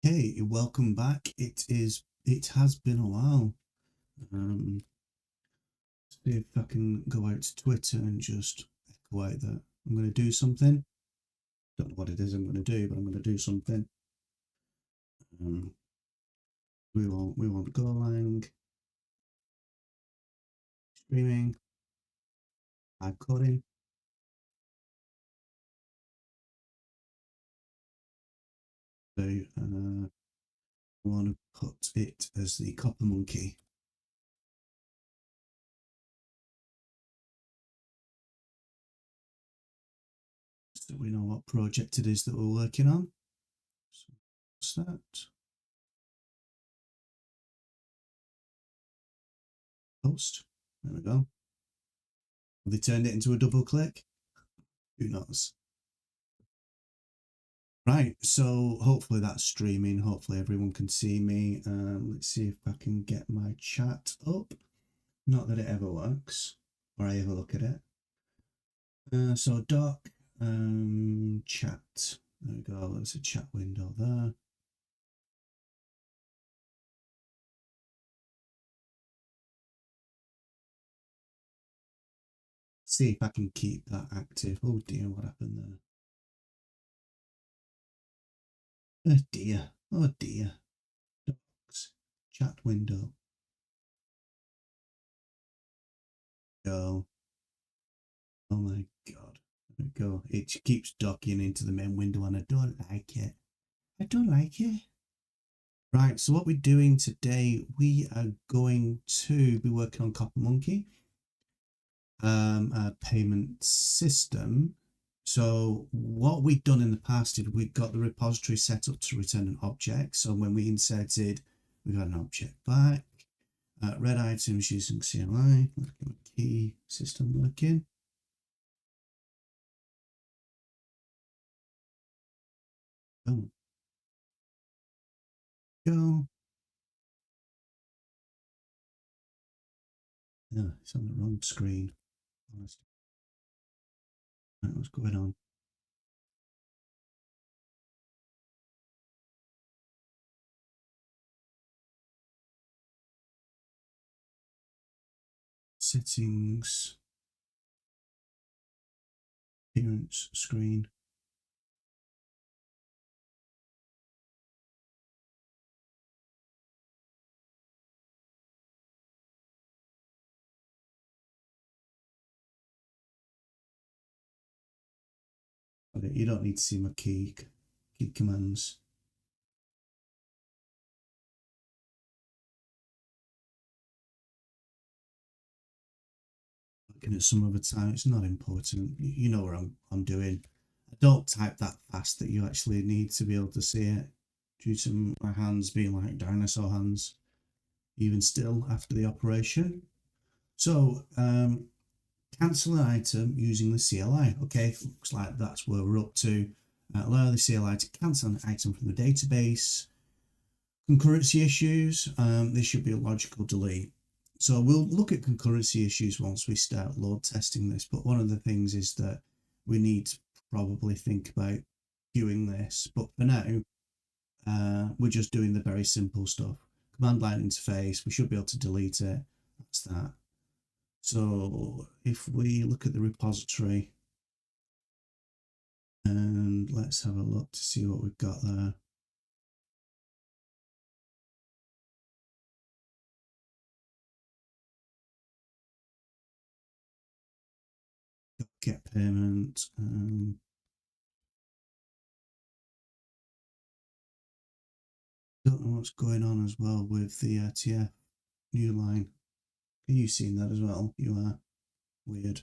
Hey, welcome back. It has been a while. See if I can go out to Twitter and just echo out that I'm going to do something. Don't know what it is I'm going to do, but I'm going to do something. Um, we want GoLang streaming, live coding. So I want to put it as the copper monkey. So we know what project it is that we're working on. So what's that? Post. There we go. Have they turned it into a double click? Who knows? Right, so hopefully that's streaming. Hopefully everyone can see me. Let's see if I can get my chat up. Not that it ever works, or I ever look at it. So doc, chat. There we go. There's a chat window there. See if I can keep that active. Oh dear, what happened there? Oh dear. Oh dear. Docs. Chat window. Go. Oh my god. There we go. It keeps docking into the main window and I don't like it. I don't like it. Right, so what we're doing today, we are going to be working on Copper Monkey, a payment system. So what we've done in the past is we've got the repository set up to return an object. So when we inserted, we got an object back. Red items using CLI, key system working. Oh, go. Yeah, it's on the wrong screen. Right, what's going on? Settings, appearance screen. Okay, you don't need to see my key commands. Looking at some other time, it's not important. You know what I'm doing. I don't type that fast that you actually need to be able to see it, due to my hands being like dinosaur hands, even still after the operation. So cancel an item using the CLI. Okay, looks like that's where we're up to. Allow the CLI to cancel an item from the database. Concurrency issues, this should be a logical delete. So we'll look at concurrency issues once we start load testing this, but one of the things is that we need to probably think about queuing this. But for now, we're just doing the very simple stuff. Command line interface, we should be able to delete it. That's that. So if we look at the repository and let's have a look to see what we've got there. Get payment. Don't know what's going on as well with the TF new line. Are you seeing that as well? You are. Weird.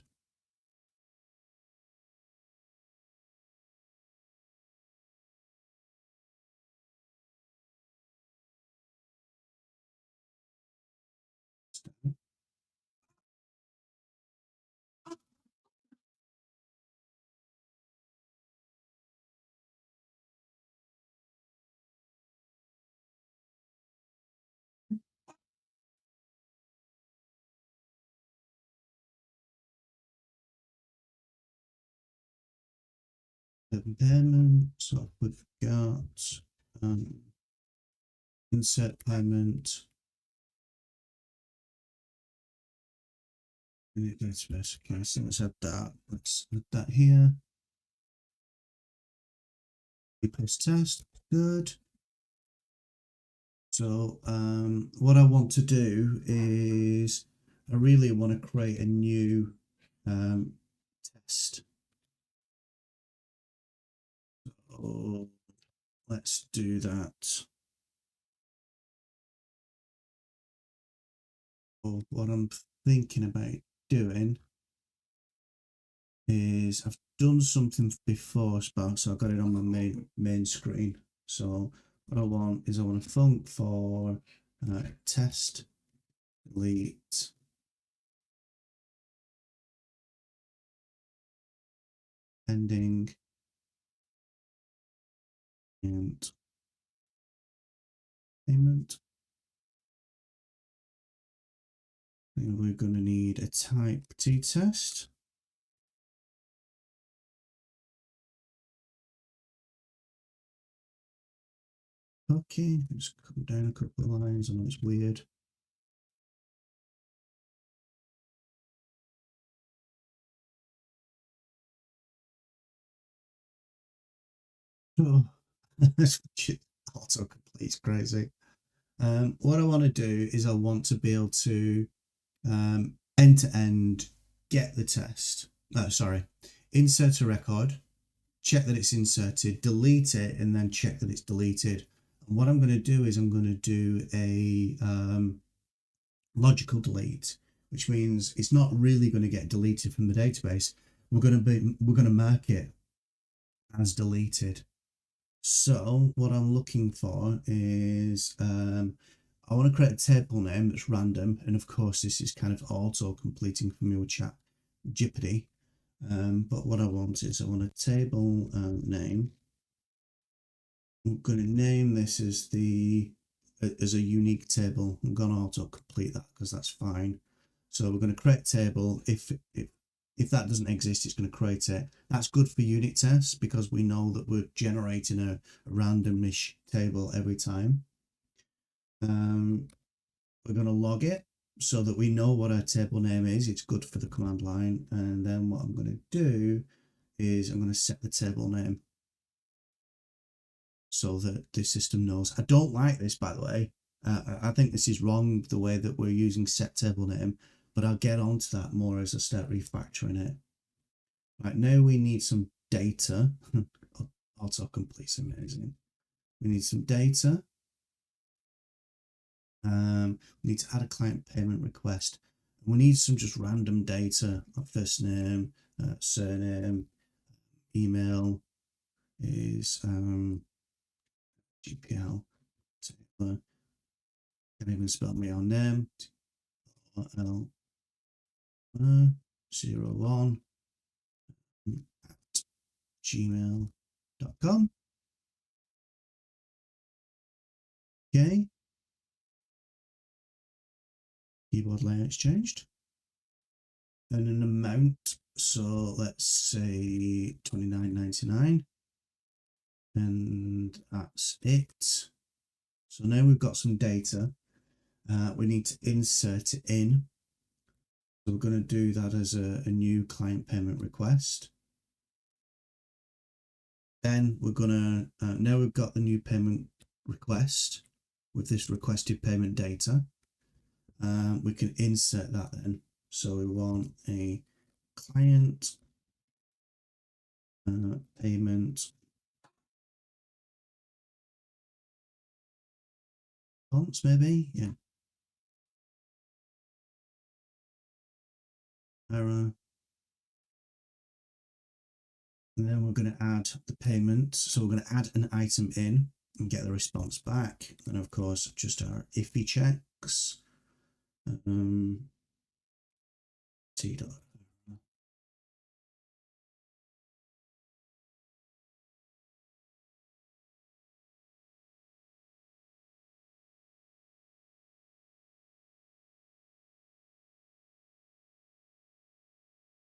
Payment. So we've got insert payment. Unit database. Okay, so let's add that. Let's add that here. Paste test. Good. So what I want to do is I really want to create a new test. So let's do that. So what I'm thinking about doing is I've done something before, so I've got it on my main screen. So what I want is I want a func for test delete pending and payment. And we're going to need a type t-test. Okay, let's come down a couple of lines. I know it's weird. Oh, autocomplete is crazy. What I want to do is I want to be able to end to end get the test. Sorry, insert a record, check that it's inserted, delete it, and then check that it's deleted. And what I'm going to do is I'm going to do a logical delete, which means it's not really going to get deleted from the database. We're going to mark it as deleted. So what I'm looking for is I want to create a table name that's random, and of course this is kind of auto completing from your chat Jeopardy. But what I want is I want a table name. I'm going to name this as a unique table. I'm going to auto complete that because that's fine. So we're going to create a table. If that doesn't exist, it's going to create it. That's good for unit tests because we know that we're generating a randomish table every time. We're going to log it so that we know what our table name is. It's good for the command line. And then what I'm going to do is I'm going to set the table name so that the system knows. I don't like this, by the way. I think this is wrong, the way that we're using set table name, but I'll get onto that more as I start refactoring it. Right, now we need some data. Autocomplete is amazing. We need some data. We need to add a client payment request. We need some just random data, like first name, surname, email is GPL. Can't even spell my own name. L 01 at gmail.com. Okay. Keyboard layout's changed. And an amount. So let's say $29.99. And that's it. So now we've got some data. We need to insert it in. So we're going to do that as a new client payment request. Then we're going to, now we've got the new payment request with this requested payment data. We can insert that then. So we want a client payment response, maybe, yeah. Error. And then we're going to add the payment. So we're going to add an item in and get the response back. And of course, just our iffy checks. T dot.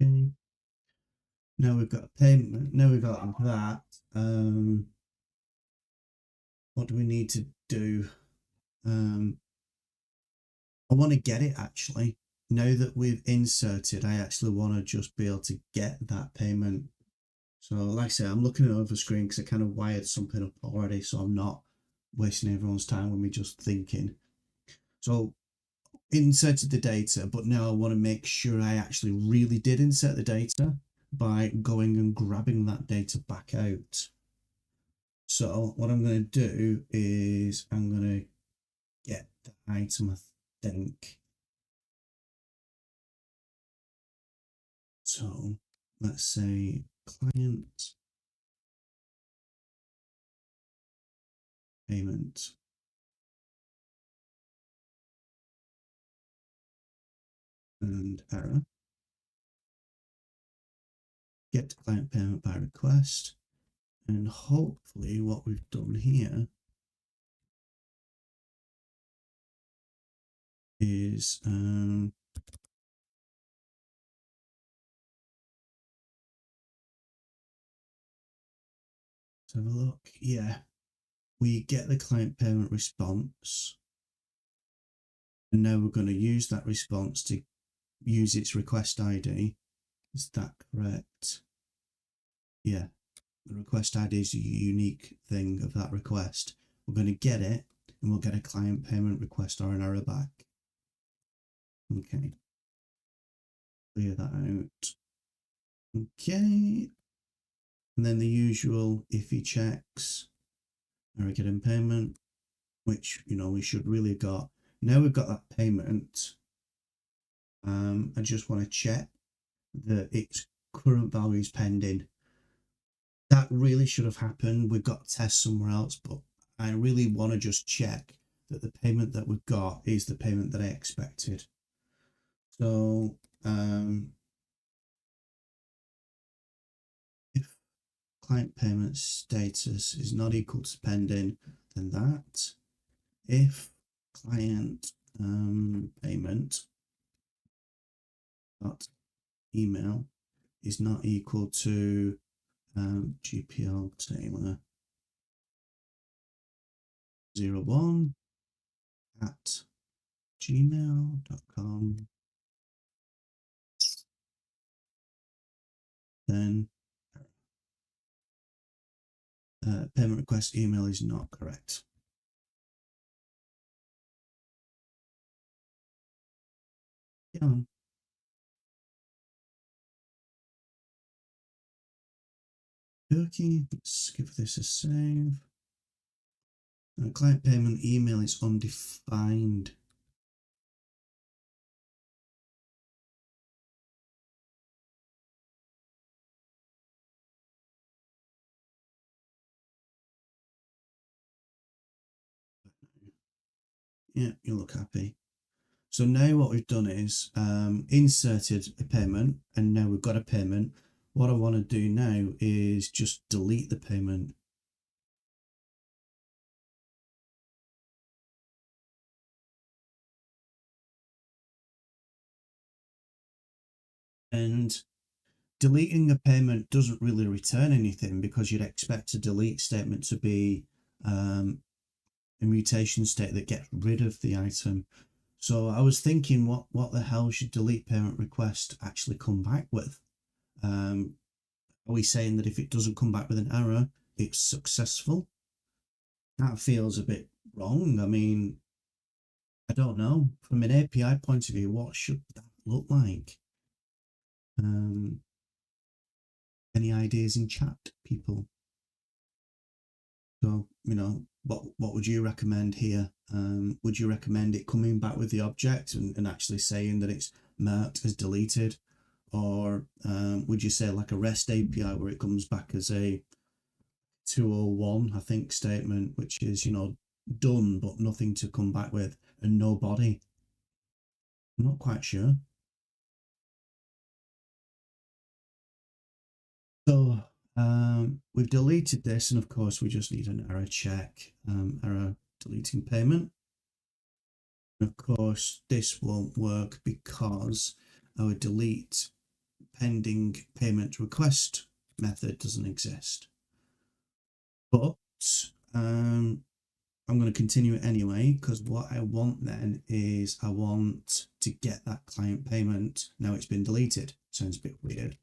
Okay. Now we've got a payment. Now we've got that. What do we need to do? I want to get it actually. Now that we've inserted, I actually want to just be able to get that payment. So like I say, I'm looking at over screen because I kind of wired something up already, so I'm not wasting everyone's time with me just thinking. So inserted the data, but now I want to make sure I actually really did insert the data by going and grabbing that data back out. So what I'm going to do is I'm going to get the item, I think. So let's say client payment and error. Get client payment by request. And hopefully what we've done here is let's have a look. Yeah, we get the client payment response, and now we're going to use that response to use its request ID. Is that correct? Yeah, the request ID is a unique thing of that request. We're going to get it, and we'll get a client payment request or an error back. Okay, clear that out. Okay, and then the usual iffy checks. Error getting payment, which we should really have got. Now we've got that payment. I just want to check that its current value is pending. That really should have happened. We've got tests somewhere else, but I really want to just check that the payment that we've got is the payment that I expected. So if client payment status is not equal to pending, then that. If client payment dot email is not equal to GPL Taylor 01 at gmail.com, then payment request email is not correct. Get on. Okay, let's give this a save. Client payment email is undefined. Yeah, you look happy. So now what we've done is inserted a payment, and now we've got a payment. What I want to do now is just delete the payment. And deleting a payment doesn't really return anything because you'd expect a delete statement to be a mutation state that gets rid of the item. So I was thinking, what the hell should delete payment request actually come back with? Are we saying that if it doesn't come back with an error, it's successful? That feels a bit wrong. I mean, I don't know. From an API point of view, what should that look like? Any ideas in chat, people? So, what would you recommend here? Would you recommend it coming back with the object and actually saying that it's marked as deleted? Or would you say like a REST API where it comes back as a 201, I think, statement, which is, done, but nothing to come back with and no body? I'm not quite sure. So we've deleted this, and of course we just need an error check, error deleting payment. Of course, this won't work because our delete pending payment request method doesn't exist. But I I'm going to continue it anyway, because what I want then is I want to get that client payment. Now it's been deleted. Sounds a bit weird.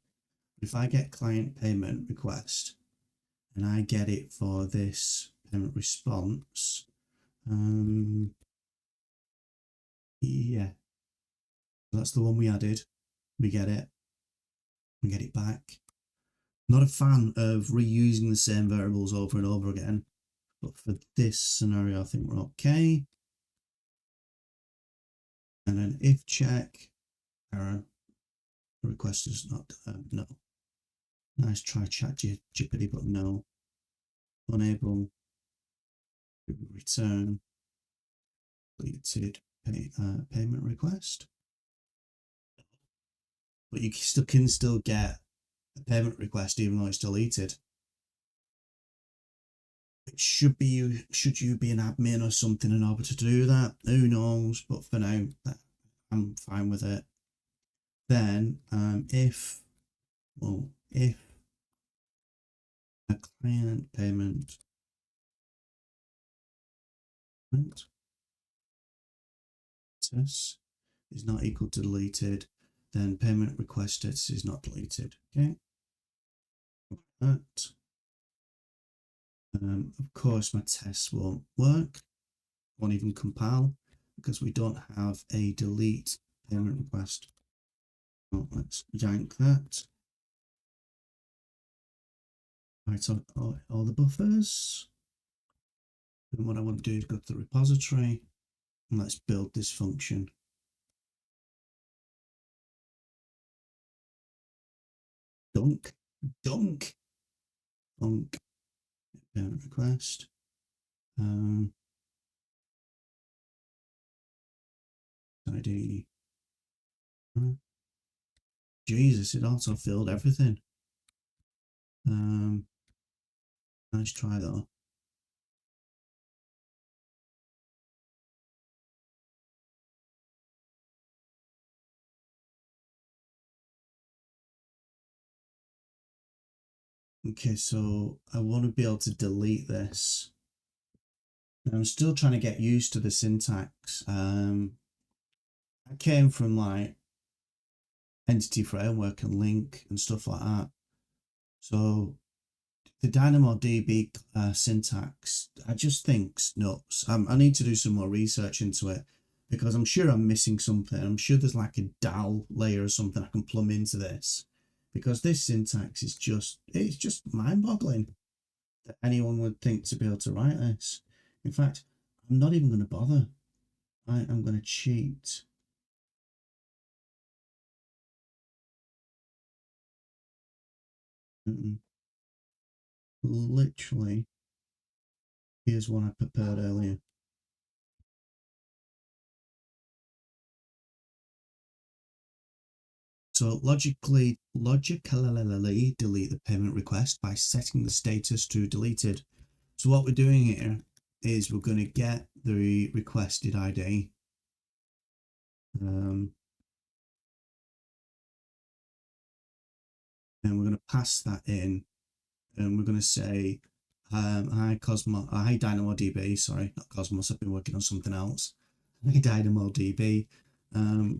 But if I get client payment request and I get it for this payment response, yeah, that's the one we added. We get it. We get it back. Not a fan of reusing the same variables over and over again, but for this scenario, I think we're okay. And then if check, error, request is not, no. Nice try, ChatGPT, but no. Unable to return deleted payment request. But you can still get a payment request even though it's deleted. It should you be an admin or something in order to do that? Who knows? But for now, I'm fine with it. Then if a client payment status is not equal to deleted, then payment request status is not deleted. Okay. That. Of course, my tests won't work, won't even compile because we don't have a delete payment request. Well, let's yank that. Right, so all the buffers. And what I want to do is go to the repository and let's build this function. Dunk, payment request. ID. Jesus, it also filled everything. Nice try though. Okay, so I want to be able to delete this. I'm still trying to get used to the syntax. I came from like entity framework and link and stuff like that. So the DynamoDB syntax, I just think's nuts. I need to do some more research into it because I'm sure I'm missing something. I'm sure there's like a DAL layer or something I can plumb into this, because this syntax is it's just mind-boggling that anyone would think to be able to write this. In fact, I'm not even going to bother. I'm going to cheat. Literally, here's one I prepared earlier. So logically delete the payment request by setting the status to deleted. So what we're doing here is we're going to get the requested ID. And we're going to pass that in, and we're going to say, hi DynamoDB, sorry, not Cosmos, I've been working on something else. Hi DynamoDB,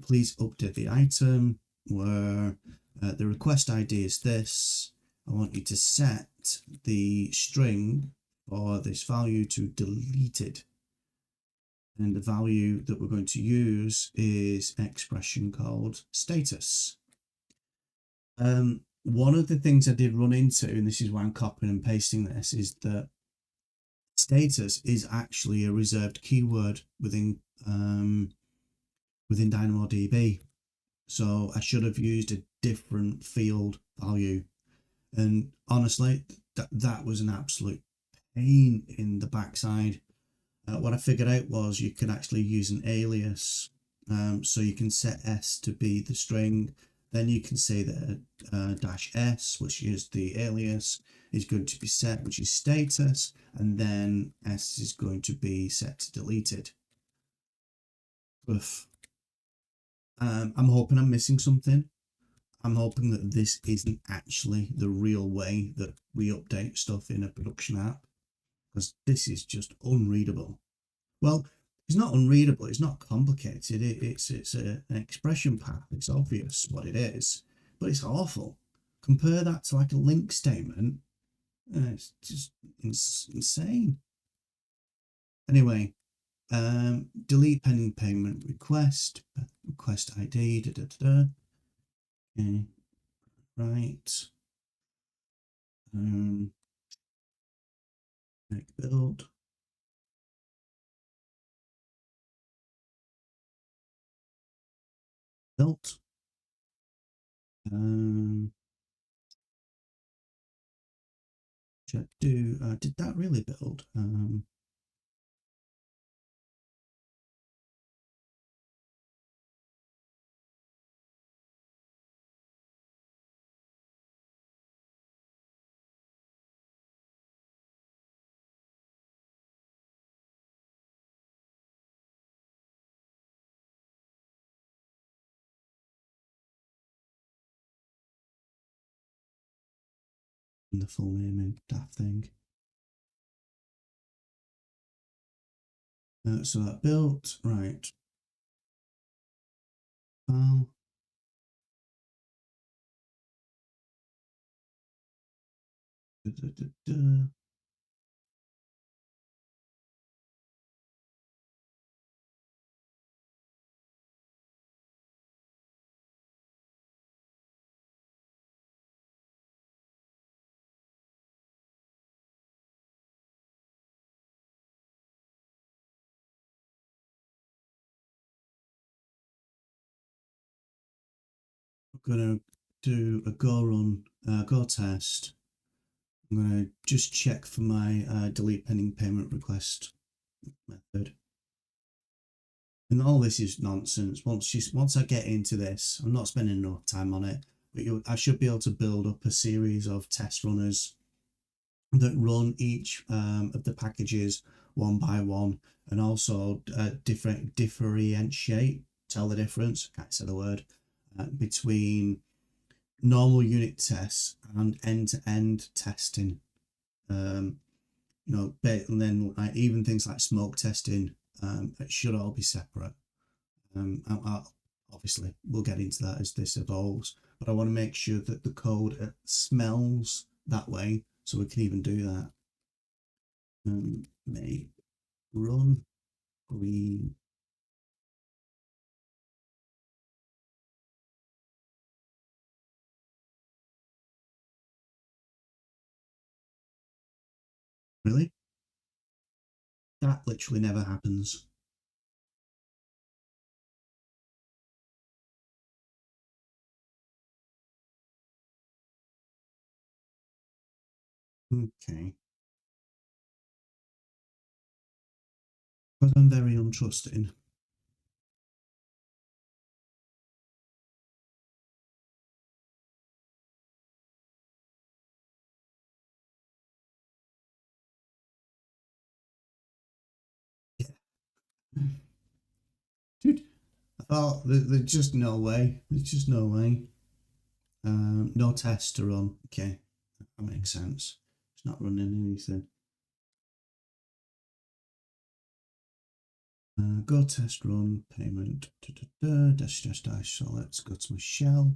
please update the item where the request ID is this. I want you to set the string for this value to deleted. And the value that we're going to use is an expression called status. One of the things I did run into, and this is why I'm copying and pasting this, is that status is actually a reserved keyword within DynamoDB. So I should have used a different field value. And honestly, that was an absolute pain in the backside. What I figured out was you could actually use an alias. So you can set S to be the string. Then you can say that -s, which is the alias, is going to be set, which is status, and then S is going to be set to deleted. Oof. I'm hoping I'm missing something. I'm hoping that this isn't actually the real way that we update stuff in a production app. because this is just unreadable. Well, it's not unreadable. It's not complicated. It's an expression path. It's obvious what it is, but it's awful. Compare that to like a link statement. It's just insane. Anyway, delete pending payment request ID. Da, da, da, da. Okay, right. Make build. Built. Did that really build? The full name in that thing. So that built, right. File. Da, da, da, da. I'm gonna do a go test. I'm gonna just check for my delete pending payment request method. And all this is nonsense. Once I get into this, I'm not spending enough time on it, but I should be able to build up a series of test runners that run each of the packages one by one, and also differentiate, tell the difference, can't say the word, between normal unit tests and end-to-end testing. You know, and then even things like smoke testing, it should all be separate. Obviously, we'll get into that as this evolves, but I want to make sure that the code smells that way, so we can even do that. Make run green. Really? That literally never happens. Okay. Because I'm very untrusting. Yeah. Dude, I thought there's just no way. There's just no way. No test to run. Okay, that makes sense. It's not running anything. Go test run payment. Dash dash dash. So let's go to my shell.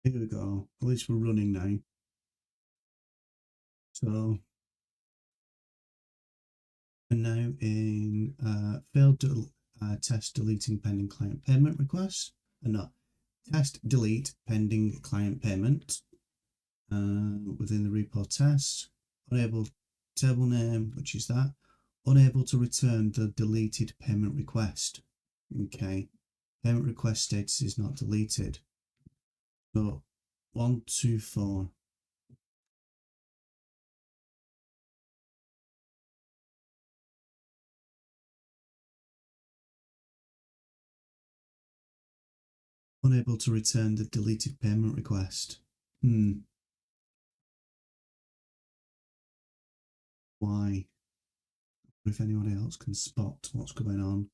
Here we go. At least we're running now. So, and now in failed test deleting pending client payment request. No, test delete pending client payment. Within the repo test, unable table name, which is that, unable to return the deleted payment request. Okay. Payment request status is not deleted. So 124. Unable to return the deleted payment request. Why? If anyone else can spot what's going on.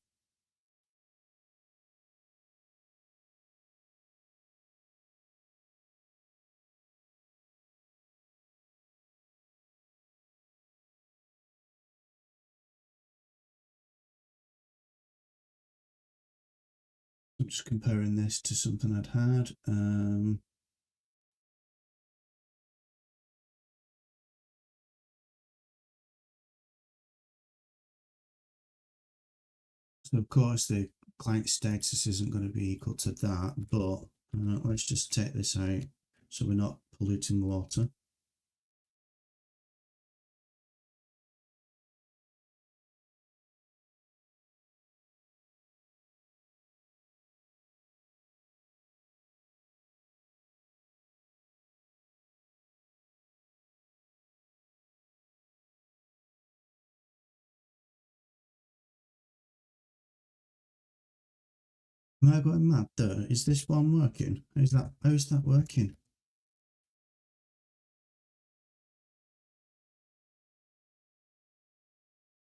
I'm just comparing this to something I'd had. So of course the client status isn't going to be equal to that, but let's just take this out so we're not polluting the water. Am I going mad there? Is this one working? How's that working?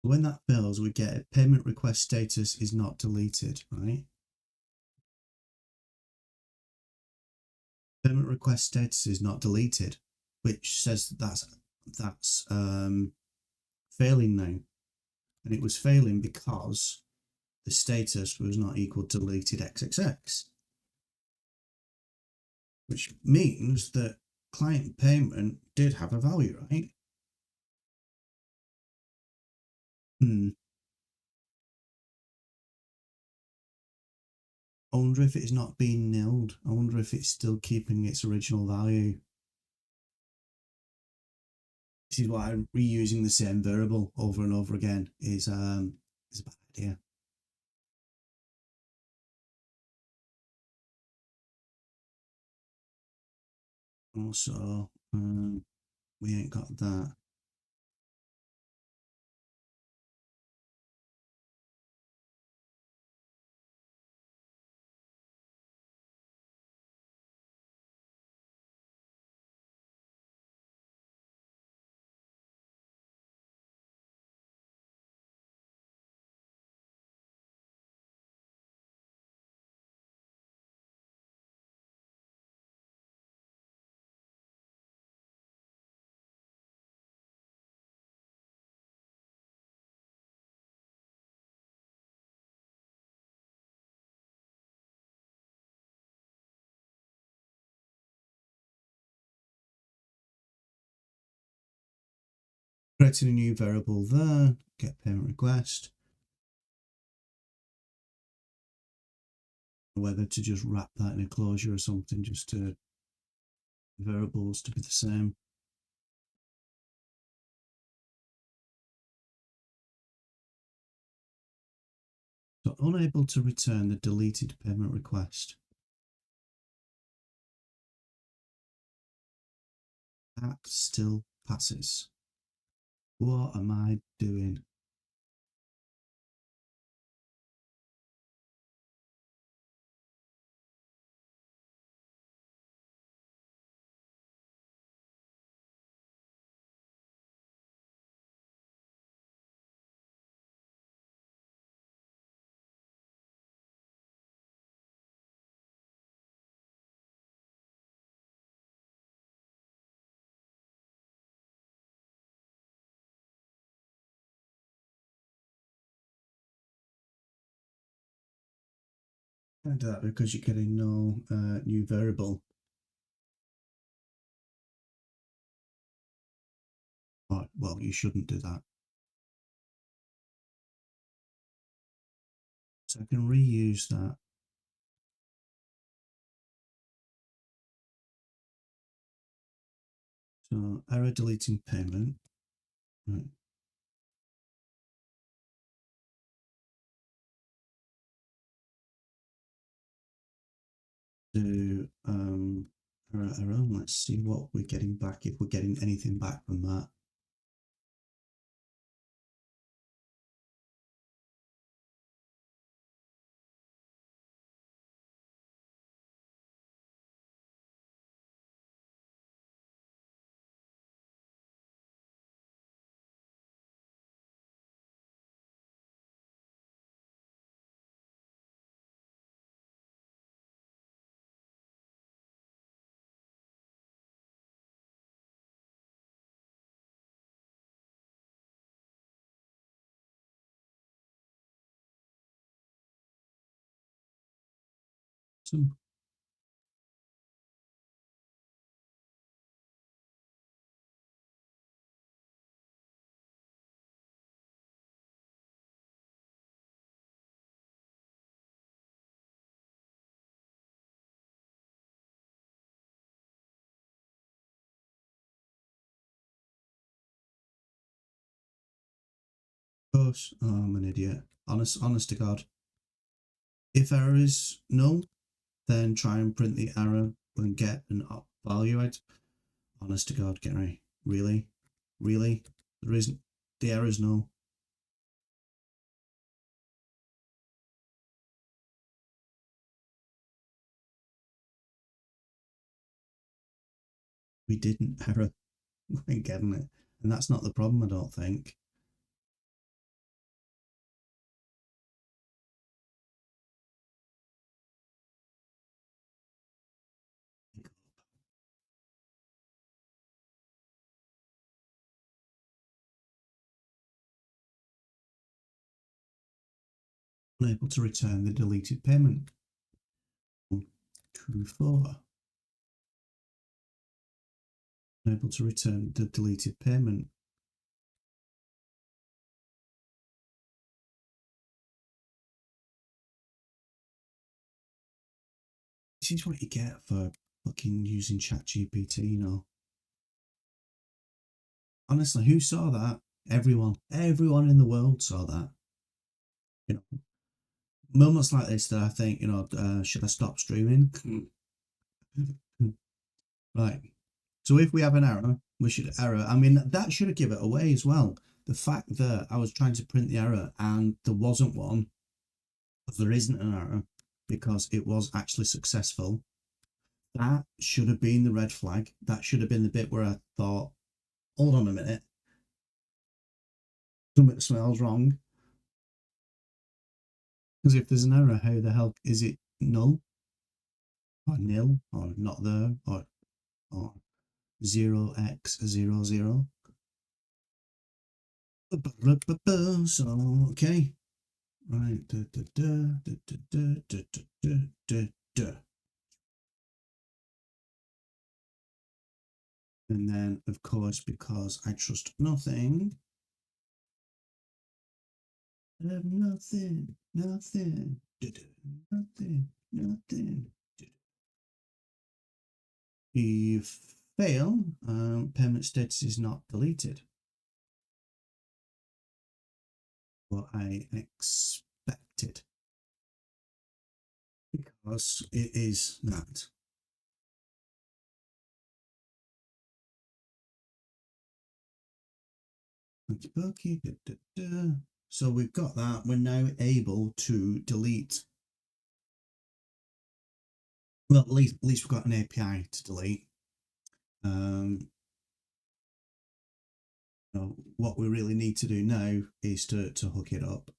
When that fails, we get a payment request status is not deleted, right? Payment request status is not deleted, which says that's failing now. And it was failing because the status was not equal to deleted XXX, which means that client payment did have a value, right? I wonder if it's not being nilled. I wonder if it's still keeping its original value. This is why reusing the same variable over and over again is a bad idea. Also, we ain't got that. Creating a new variable there, get payment request. Whether to just wrap that in a closure or something, just to variables to be the same. So unable to return the deleted payment request. That still passes. What am I doing? I do that because you're getting no new variable. Right, well, you shouldn't do that. So I can reuse that. So error deleting payment. Right. do our own. Let's see what we're getting back, if we're getting anything back from that. So of course, oh, I'm an idiot. Honest to God. If error is null, then try and print the error and get an value out. Honest to God, Gary. Really? Really? There isn't. The error is null. We didn't error. We ain't getting it. And that's not the problem, I don't think. Unable to return the deleted payment. 2, 4. Unable to return the deleted payment. This is what you get for fucking using ChatGPT, you know. Honestly, who saw that? Everyone. Everyone in the world saw that. You know, moments like this that I think, you know, should I stop streaming? Right. So if we have an error, we should error. I mean, that should have given it away as well. The fact that I was trying to print the error and there wasn't one, there isn't an error because it was actually successful. That should have been the red flag. That should have been the bit where I thought, hold on a minute, something smells wrong. Because if there's an error, how the hell is it null or nil or not there or 0x00? So okay, right. And then, of course, because I trust nothing, I have nothing, nothing, nothing. You fail, payment status is not deleted. What I expected. Because it is that. Okay, so we've got that. We're now able to delete. Well, at least we've got an API to delete. You know, what we really need to do now is to hook it up.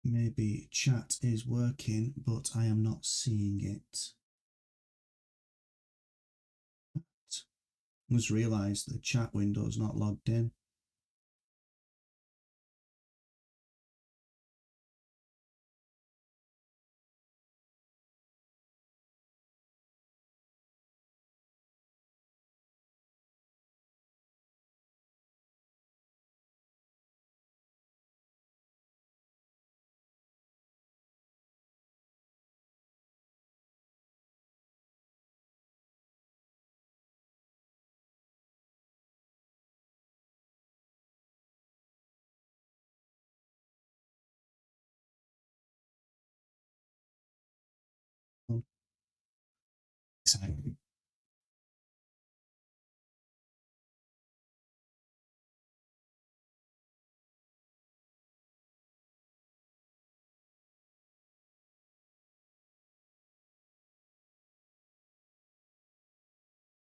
Maybe chat is working, but I am not seeing it. Just realised the chat window is not logged in. exciting.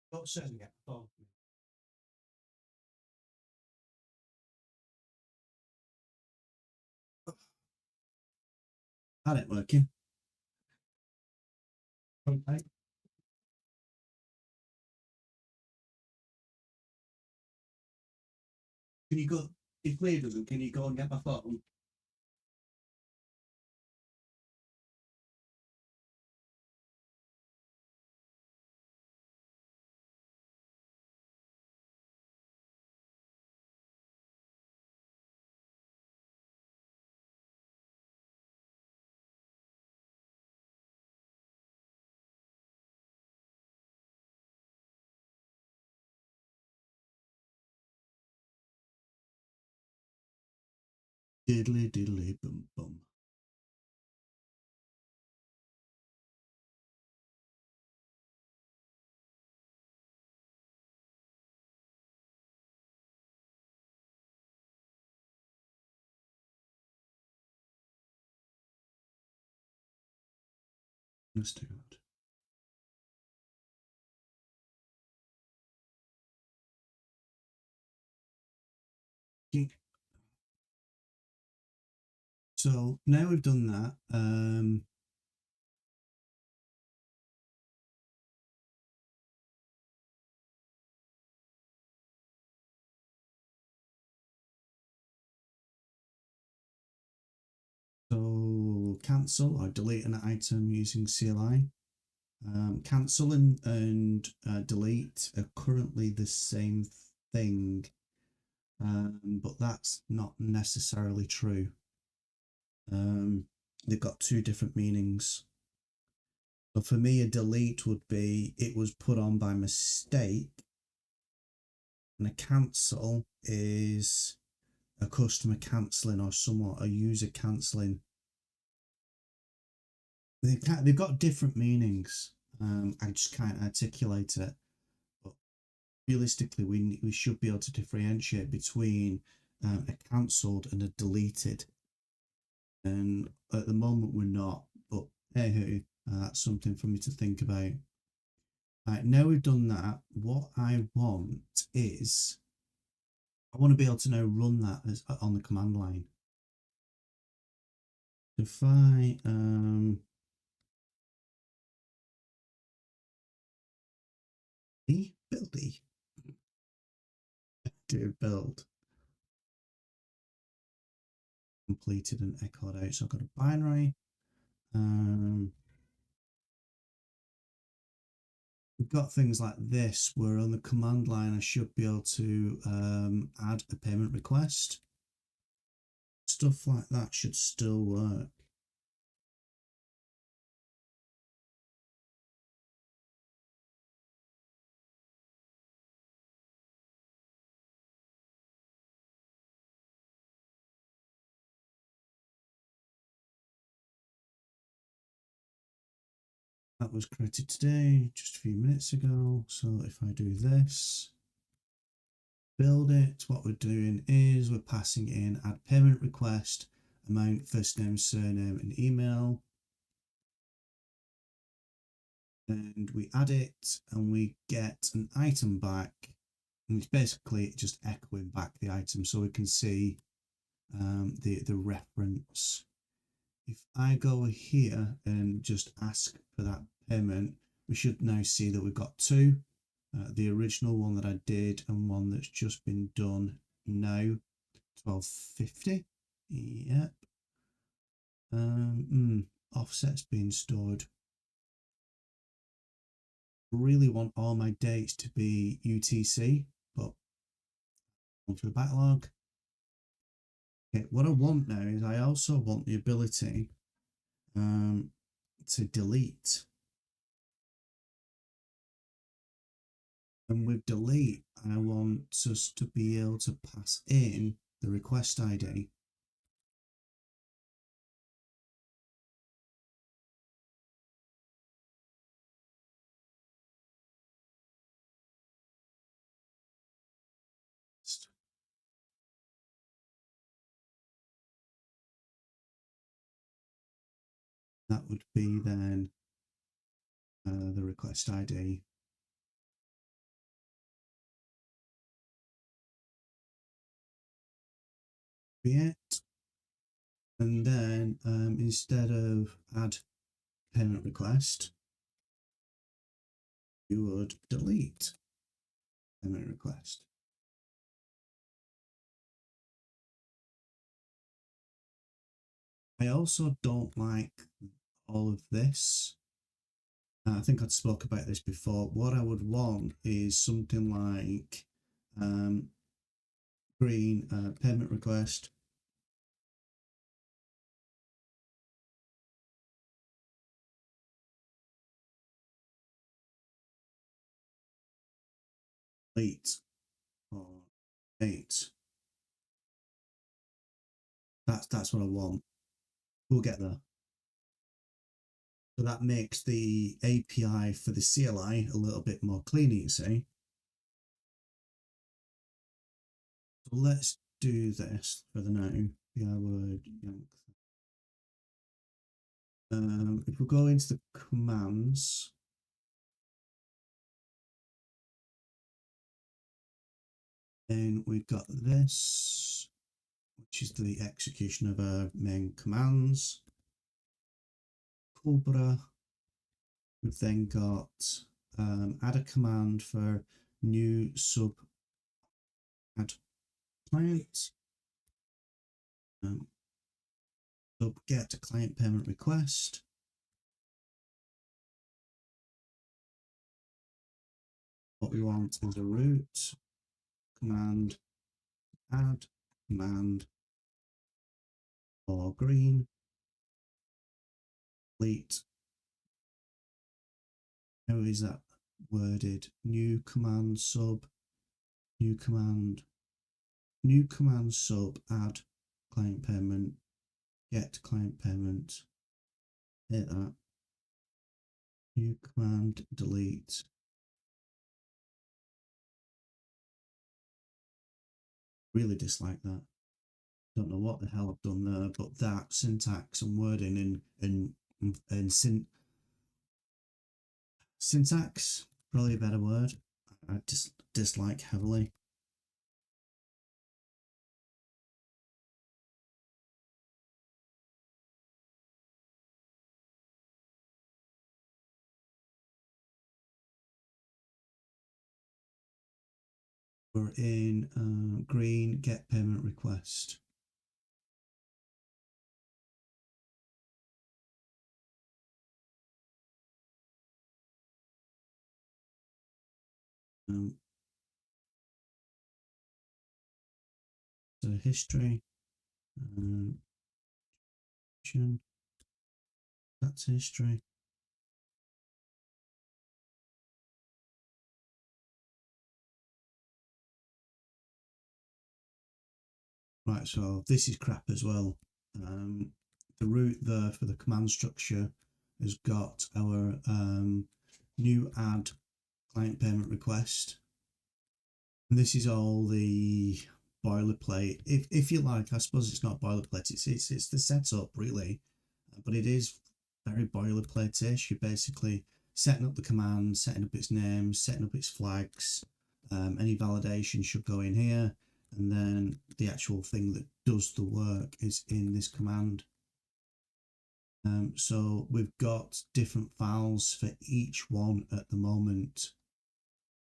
What says again? Had it working. Okay. Can you go? If Leah doesn't, can you go and get my phone? Diddly diddly bum bum. Let's do that. So now we've done that. So cancel or delete an item using CLI. Cancel and delete are currently the same thing, but that's not necessarily true. They've got two different meanings. So for me, a delete would be it was put on by mistake, and a cancel is a customer cancelling or somewhat a user cancelling. They've got different meanings. I just can't articulate it, but realistically, we should be able to differentiate between a cancelled and a deleted. And at the moment, we're not. But hey, that's something for me to think about. Right, now we've done that, what I want is I want to be able to now run that as on the command line. If I buildy do build completed and echoed out. So I've got a binary. We've got things like this where on the command line I should be able to add a payment request. Stuff like that should still work. That was created today, just a few minutes ago. So if I do this, build it, what we're doing is we're passing in add payment request, amount, first name, surname, and email. And we add it and we get an item back. And it's basically just echoing back the item so we can see the reference. If I go here and just ask for that payment, we should now see that we've got two. The original one that I did and one that's just been done now, 1250. Yep. Offset's being stored. Really want all my dates to be UTC, but onto the backlog. Okay, what I want now is I also want the ability to delete. And with delete, I want us to be able to pass in the request ID. That would be then the request ID. Create, and then instead of add payment request, you would delete payment request. I also don't like all of this. I think I'd spoke about this before. What I would want is something like green payment request, delete, or 8. That's what I want. We'll get there. So that makes the API for the CLI a little bit more cleaner, you see. So let's do this for the now. Yeah, word yank. If we go into the commands, then we've got this, which is the execution of our main commands. Cobra. We've then got add a command for new sub add client. Sub get a client payment request. What we want is a root command add command for green delete. How is that worded? New command sub add client payment get client payment. Hit that. New command delete. Really dislike that. Don't know what the hell I've done there, but that syntax and wording and syntax, probably a better word, I dislike heavily. We're in green get payment request. So history, that's history. Right, so this is crap as well. The root there for the command structure has got our new add client payment request. And this is all the boilerplate. If you like, I suppose it's not boilerplate. It's the setup really, but it is very boilerplate-ish. You're basically setting up the command, setting up its name, setting up its flags. Any validation should go in here, and then the actual thing that does the work is in this command. So we've got different files for each one at the moment,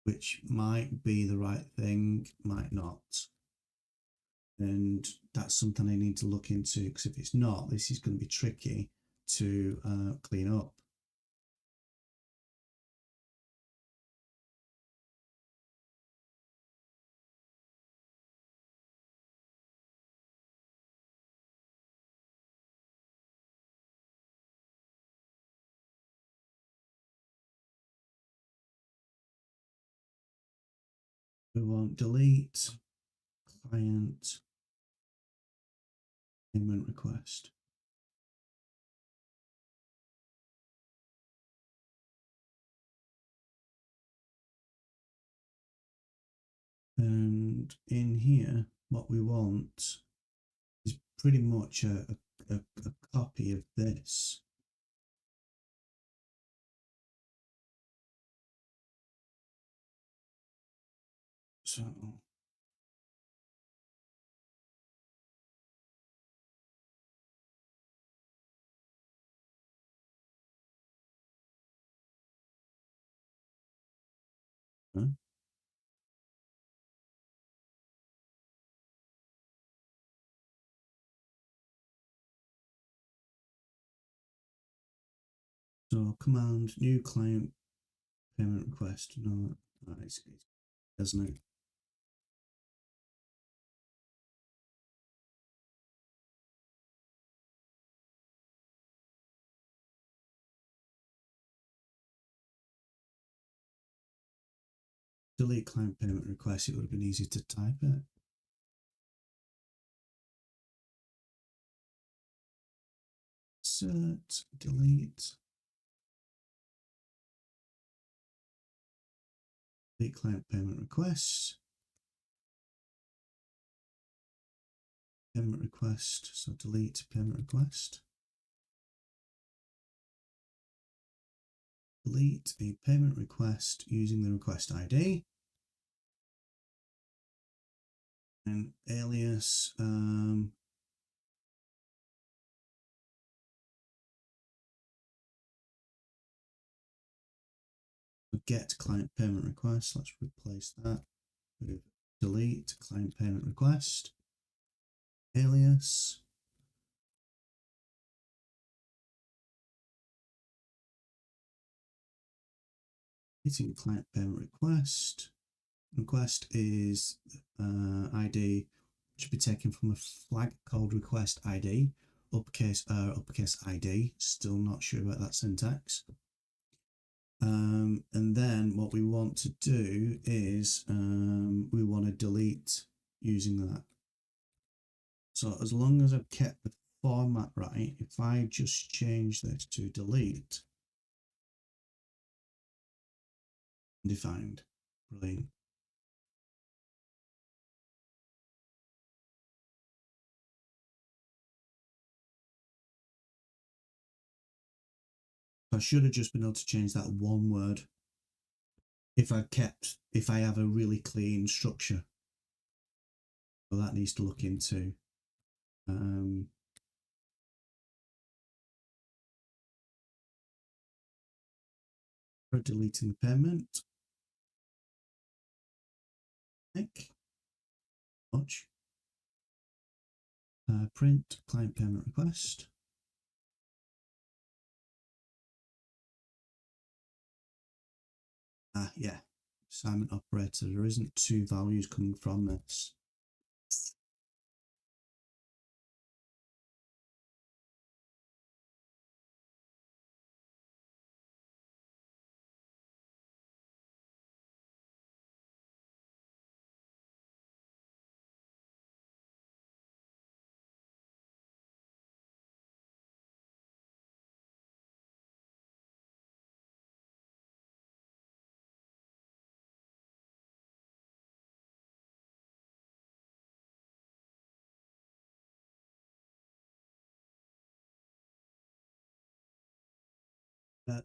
which might be the right thing, might not. And that's something I need to look into, because if it's not, this is going to be tricky to clean up. We want delete client payment request. And in here, what we want is pretty much a copy of this. So huh? So command new client payment request. No, it's doesn't it? Delete client payment request. It would have been easy to type it. Insert, delete client payment request. Payment request. So delete payment request. Delete a payment request using the request ID. And alias. Get client payment request. Let's replace that with delete client payment request. Alias. Hitting client payment request. Request is ID should be taken from a flag called request ID, uppercase uppercase ID. Still not sure about that syntax. And then what we want to do is we want to delete using that. So as long as I've kept the format right, if I just change this to delete, defined, brilliant. I should have just been able to change that one word if I have a really clean structure. So that needs to look into. For deleting payment. Watch. Print client payment request. Yeah. Assignment operator. There isn't two values coming from this.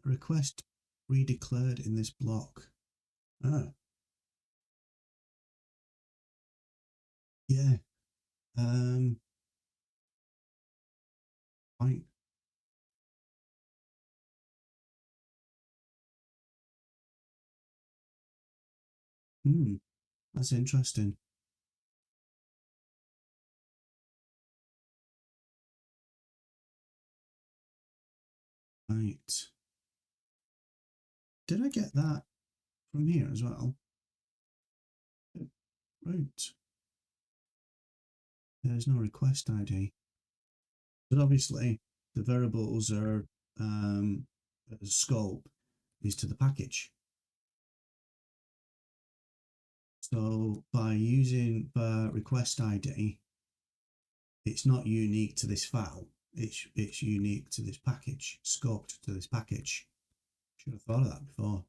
Request redeclared in this block. Yeah. Fine. That's interesting. Right. Did I get that from here as well? Right. There's no request ID. But obviously, the variables are scope is to the package. So by using the request ID, it's not unique to this file. It's unique to this package, scoped to this package. Should have thought of that before.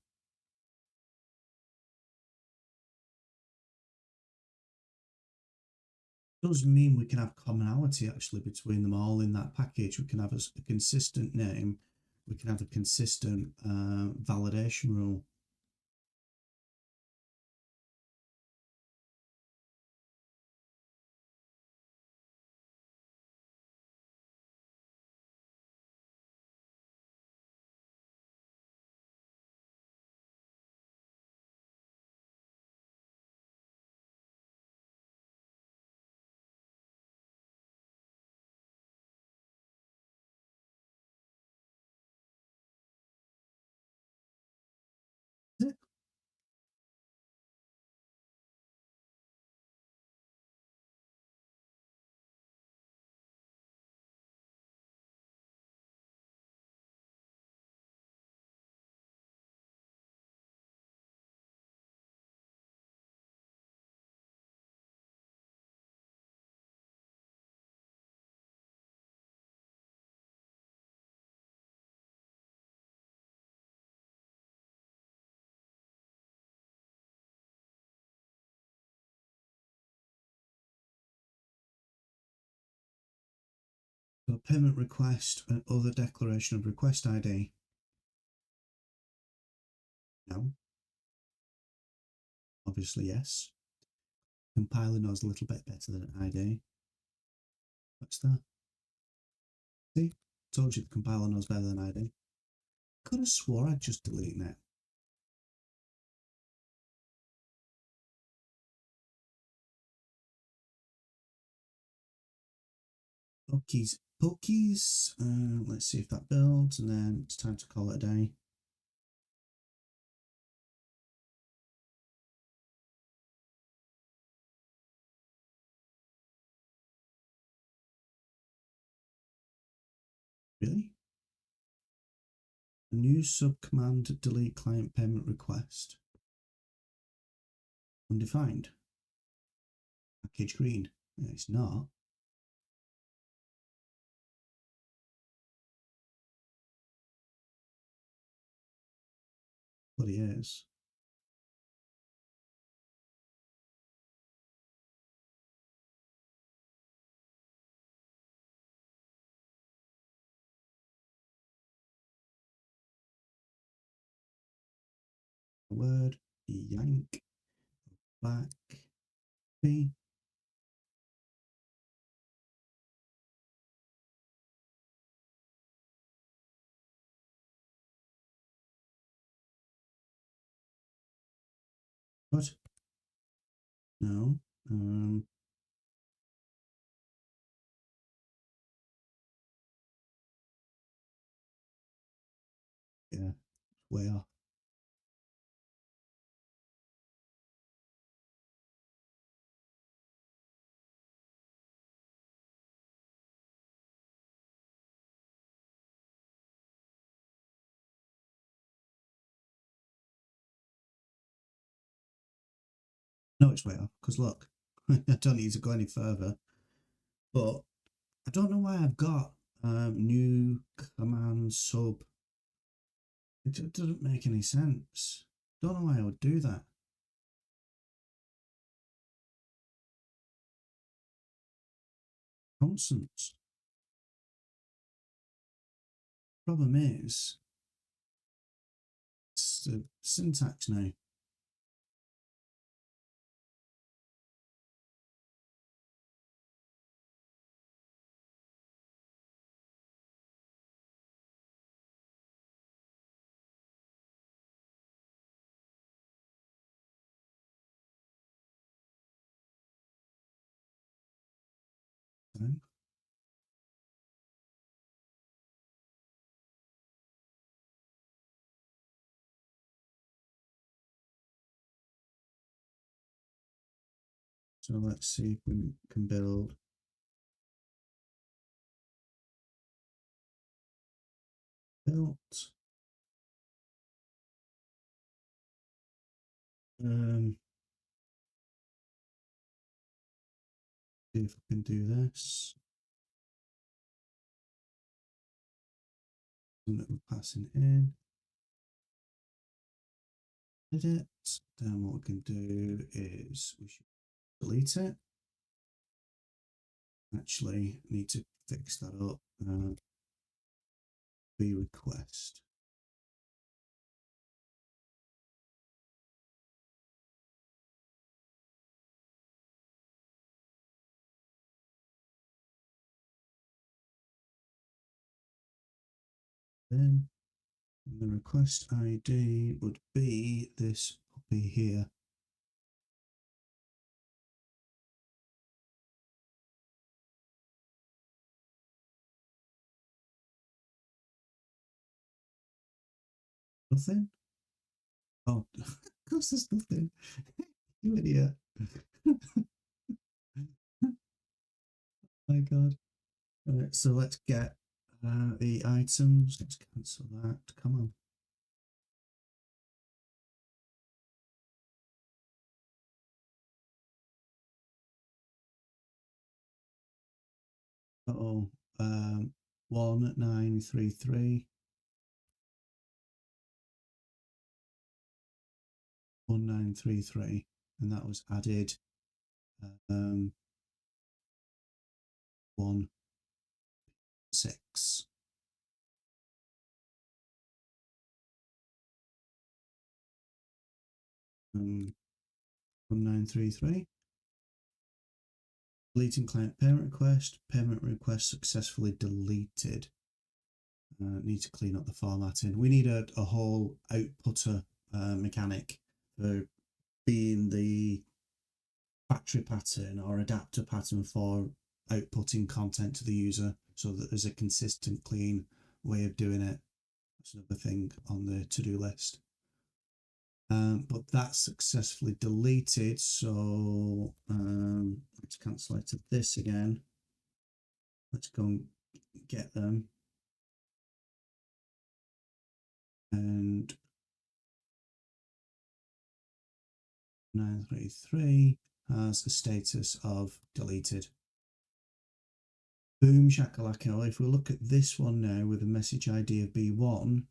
Does mean we can have commonality actually between them all in that package. We can have a consistent name. We can have a consistent validation rule. payment request and other declaration of request ID. No. Obviously, yes. Compiler knows a little bit better than ID. What's that? See? Told you the compiler knows better than ID. Could have swore I'd just delete it. Pokies. Let's see if that builds, and then it's time to call it a day. Really? A new subcommand delete client payment request. Undefined. Package green. Yeah, it's not. Bloody is. Word. Yank. Back. B. What? No. Yeah. Way off. No, it's way off. Because look, I don't need to go any further. But I don't know why I've got new command sub. It doesn't make any sense. Don't know why I would do that. Nonsense. Problem is, it's the syntax now. So let's see if we can build. Built. See if we can do this. And that we're passing in. Edit. Then what we can do is we should delete it. Actually, need to fix that up. B request. Then the request ID would be this puppy here. Nothing? Oh, of course there's nothing. You idiot. My God. Right, so let's get the items. Let's cancel that. Come on. Uh-oh. 1933. 1933. And that was added 1 6. 1933. Deleting client payment request successfully deleted. Need to clean up the formatting. We need a whole outputter mechanic for being the factory pattern or adapter pattern for outputting content to the user so that there's a consistent, clean way of doing it. That's another thing on the to-do list. But that's successfully deleted, so let's cancel out of this again. Let's go and get them. And 933 has a status of deleted. Boom shakalaka. If we look at this one now with a message ID of B1,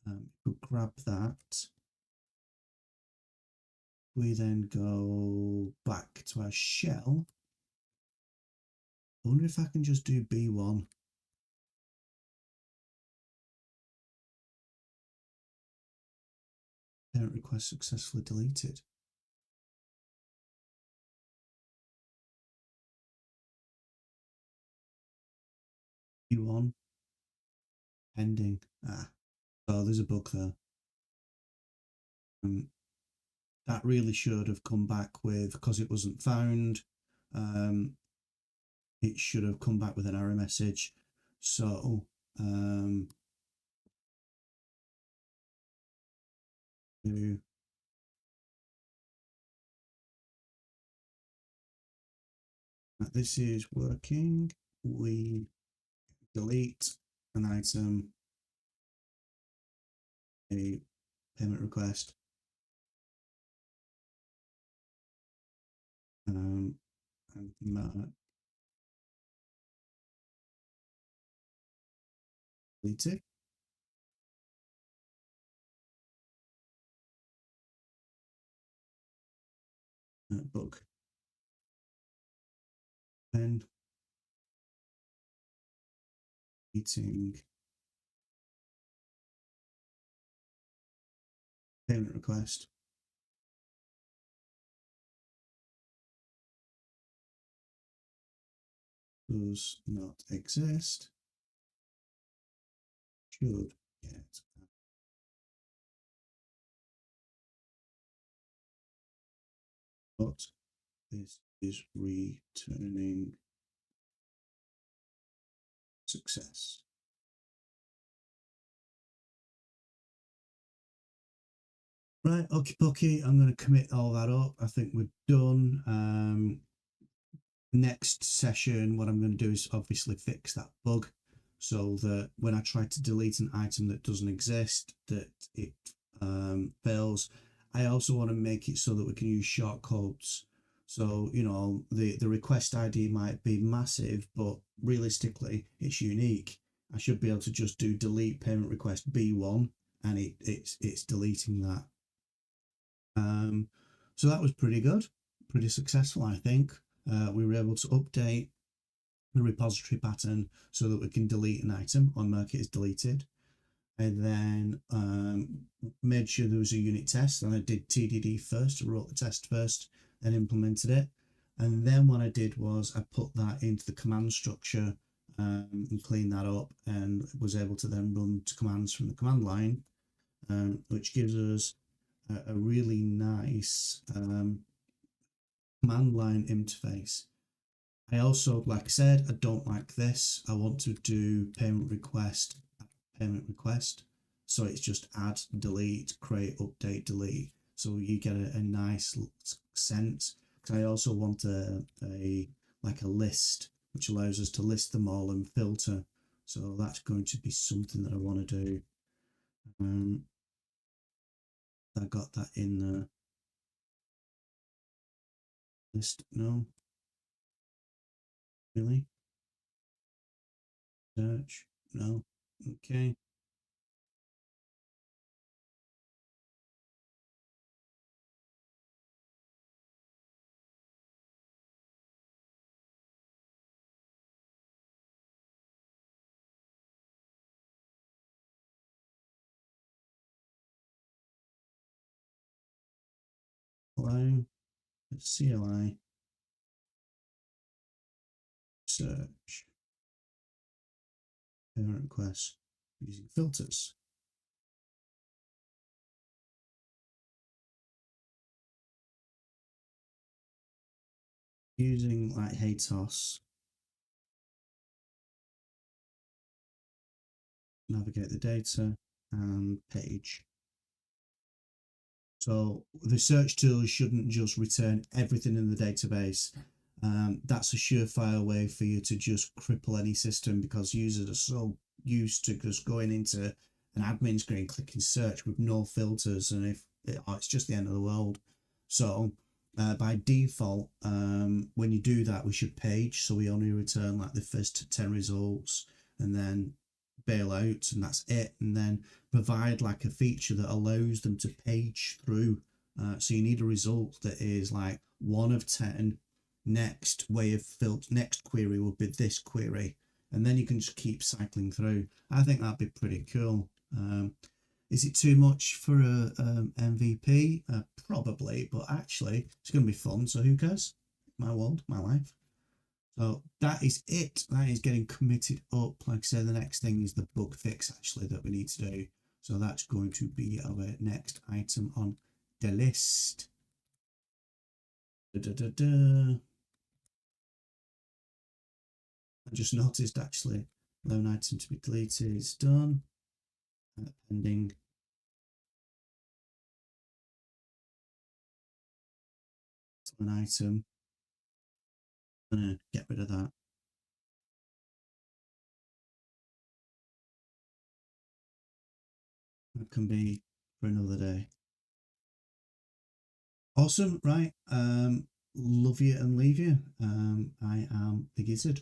we'll grab that. We then go back to our shell. I wonder if I can just do B1. Parent request successfully deleted. B1 pending. So there's a bug there. That really should have come back with, because it wasn't found, it should have come back with an error message. So this is working. We delete an item, a payment request, and delete it. Book. Then eating payment request. Does not exist. Should get. But this is returning success. Right, okay, I'm going to commit all that up. I think we're done. Next session, what I'm going to do is obviously fix that bug so that when I try to delete an item that doesn't exist, that it fails. I also want to make it so that we can use shortcodes. So, you know, the request ID might be massive, but realistically, it's unique. I should be able to just do delete payment request B1 and it's deleting that. So that was pretty good, pretty successful, I think. We were able to update the repository pattern so that we can delete an item or mark it as deleted. And then made sure there was a unit test, and I did TDD first. I wrote the test first, then implemented it. And then what I did was I put that into the command structure and cleaned that up, and was able to then run commands from the command line, which gives us a really nice command line interface. I also, like I said, I don't like this. I want to do payment request. So it's just add, delete, create, update, delete. So you get a nice sense. Because I also want a list, which allows us to list them all and filter. So that's going to be something that I want to do. I got that in the list. No, really? Search? No. Okay. Hello, CLI search parent requests using filters. Using like HATOS, navigate the data and page. So the search tools shouldn't just return everything in the database. That's a surefire way for you to just cripple any system, because users are so used to just going into an admin screen, clicking search with no filters, and if it's just the end of the world. So by default, when you do that, we should page. So we only return like the first 10 results and then bail out, and that's it. And then provide like a feature that allows them to page through. So you need a result that is like 1 of 10. Next way of filter, next query will be this query, and then you can just keep cycling through. I think that'd be pretty cool. Is it too much for a MVP? Probably, but actually it's going to be fun, so who cares? My world, my life. So that is it. That is getting committed up. Like I said, the next thing is the bug fix actually that we need to do. So that's going to be our next item on the list. Da, da, da. I just noticed actually, loan item to be deleted is done. Pending. An item. I'm gonna get rid of that. That can be for another day. Awesome, right? Love you and leave you. I am the gizzard.